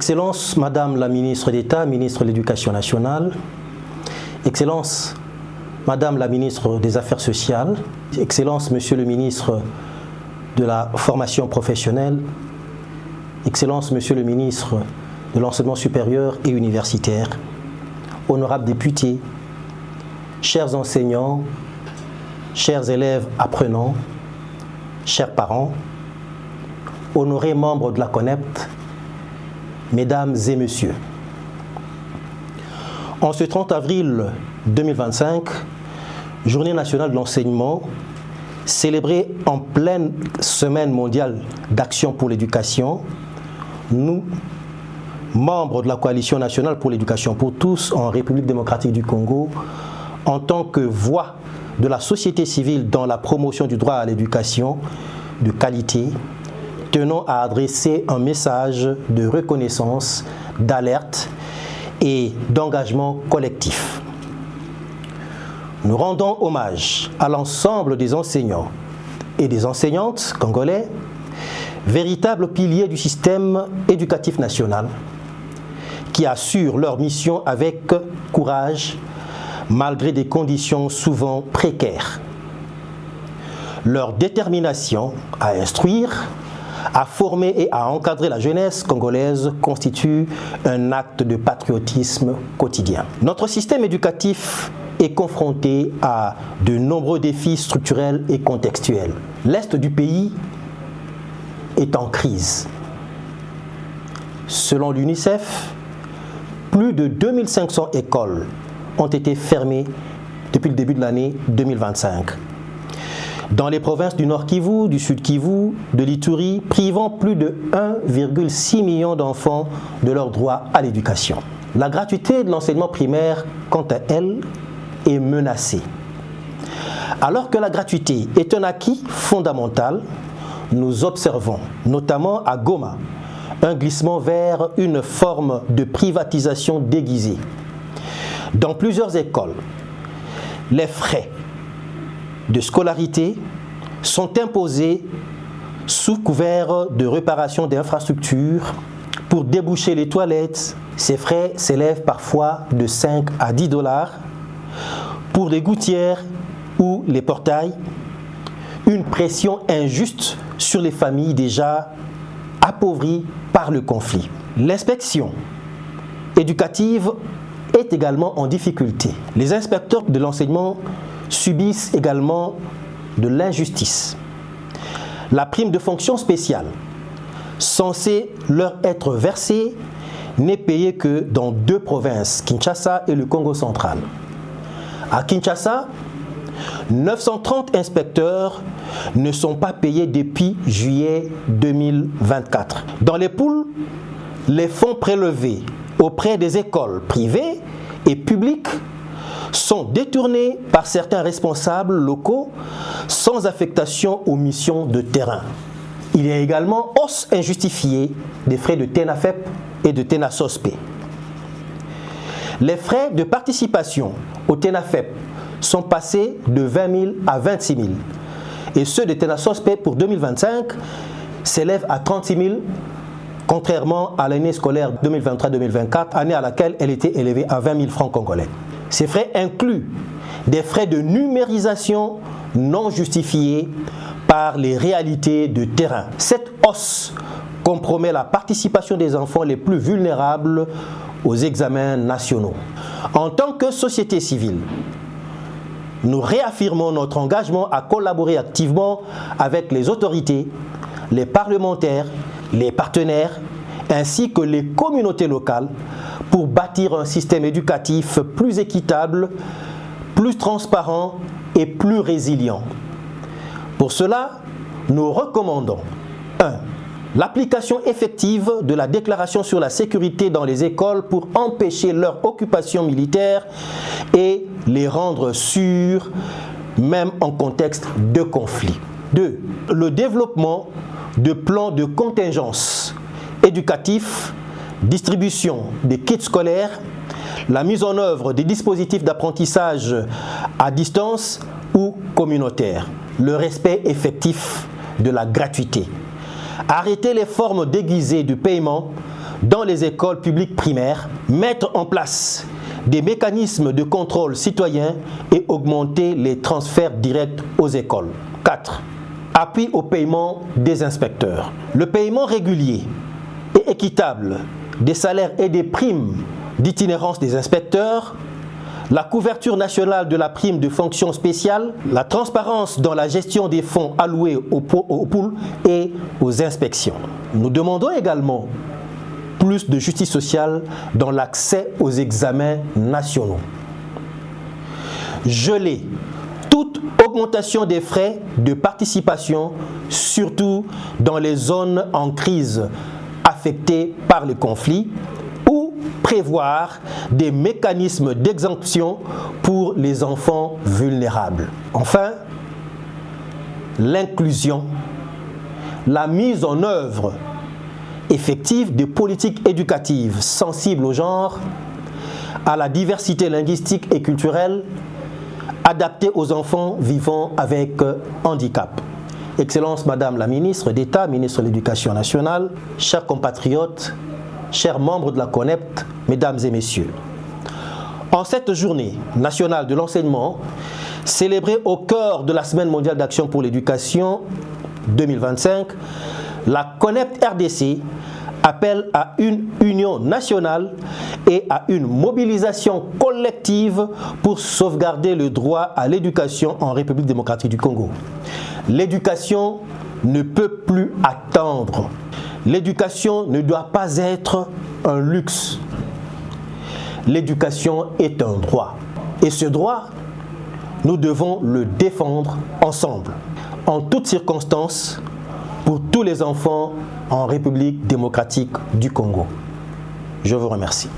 Excellence, Madame la Ministre d'État, Ministre de l'Éducation nationale, Excellence, Madame la Ministre des Affaires sociales, Excellence, Monsieur le Ministre de la Formation professionnelle, Excellence, Monsieur le Ministre de l'Enseignement supérieur et universitaire, honorables députés, chers enseignants, chers élèves apprenants, chers parents, honorés membres de la CONEPT, Mesdames et Messieurs. En ce 30 avril 2025, Journée nationale de l'enseignement, célébrée en pleine Semaine mondiale d'action pour l'éducation, nous, membres de la Coalition nationale pour l'éducation pour tous en République démocratique du Congo, en tant que voix de la société civile dans la promotion du droit à l'éducation de qualité, tenons à adresser un message de reconnaissance, d'alerte et d'engagement collectif. Nous rendons hommage à l'ensemble des enseignants et des enseignantes congolais, véritables piliers du système éducatif national, qui assurent leur mission avec courage, malgré des conditions souvent précaires. Leur détermination à instruire, à former et à encadrer la jeunesse congolaise constitue un acte de patriotisme quotidien. Notre système éducatif est confronté à de nombreux défis structurels et contextuels. L'Est du pays est en crise. Selon l'UNICEF, plus de 2500 écoles ont été fermées depuis le début de l'année 2025. Dans les provinces du Nord Kivu, du Sud Kivu, de l'Ituri, privant plus de 1,6 million d'enfants de leur droit à l'éducation. La gratuité de l'enseignement primaire, quant à elle, est menacée. Alors que la gratuité est un acquis fondamental, nous observons, notamment à Goma, un glissement vers une forme de privatisation déguisée. Dans plusieurs écoles, les frais de scolarité sont imposés sous couvert de réparation d'infrastructures pour déboucher les toilettes. Ces frais s'élèvent parfois de 5 à 10 $. Pour les gouttières ou les portails, une pression injuste sur les familles déjà appauvries par le conflit. L'inspection éducative est également en difficulté. Les inspecteurs de l'enseignement subissent également de l'injustice. La prime de fonction spéciale, censée leur être versée, n'est payée que dans 2 provinces, Kinshasa et le Congo central. À Kinshasa, 930 inspecteurs ne sont pas payés depuis juillet 2024. Dans les poules, les fonds prélevés auprès des écoles privées et publiques sont détournés par certains responsables locaux sans affectation aux missions de terrain. Il y a également hausse injustifiée des frais de TENAFEP et de TENASOSPE. Les frais de participation au TENAFEP sont passés de 20 000 à 26 000 et ceux de TENASOSPE pour 2025 s'élèvent à 36 000 contrairement à l'année scolaire 2023-2024, année à laquelle elle était élevée à 20 000 francs congolais. Ces frais incluent des frais de numérisation non justifiés par les réalités de terrain. Cette hausse compromet la participation des enfants les plus vulnérables aux examens nationaux. En tant que société civile, nous réaffirmons notre engagement à collaborer activement avec les autorités, les parlementaires, les partenaires, ainsi que les communautés locales pour bâtir un système éducatif plus équitable, plus transparent et plus résilient. Pour cela, nous recommandons 1. L'application effective de la déclaration sur la sécurité dans les écoles pour empêcher leur occupation militaire et les rendre sûrs, même en contexte de conflit. 2. Le développement de plans de contingence éducatifs, distribution des kits scolaires, la mise en œuvre des dispositifs d'apprentissage à distance ou communautaire, le respect effectif de la gratuité. Arrêter les formes déguisées de paiement, dans les écoles publiques primaires, mettre en place des mécanismes de contrôle citoyen et augmenter les transferts directs aux écoles. 4. Appui au paiement des inspecteurs. Le paiement régulier et équitable des salaires et des primes d'itinérance des inspecteurs, la couverture nationale de la prime de fonction spéciale, la transparence dans la gestion des fonds alloués aux pools et aux inspections. Nous demandons également plus de justice sociale dans l'accès aux examens nationaux. Geler toute augmentation des frais de participation, surtout dans les zones en crise affectées par le conflit, ou prévoir des mécanismes d'exemption pour les enfants vulnérables. Enfin, l'inclusion, la mise en œuvre effective de politiques éducatives sensibles au genre, à la diversité linguistique et culturelle, adaptées aux enfants vivant avec handicap. Excellence Madame la Ministre d'État, Ministre de l'Éducation nationale, chers compatriotes, chers membres de la CONEPT, Mesdames et Messieurs. En cette journée nationale de l'enseignement, célébrée au cœur de la Semaine mondiale d'action pour l'éducation 2025, la CONEPT RDC appelle à une union nationale et à une mobilisation collective pour sauvegarder le droit à l'éducation en République démocratique du Congo. L'éducation ne peut plus attendre. L'éducation ne doit pas être un luxe. L'éducation est un droit. Et ce droit, nous devons le défendre ensemble, en toutes circonstances, pour tous les enfants en République démocratique du Congo. Je vous remercie.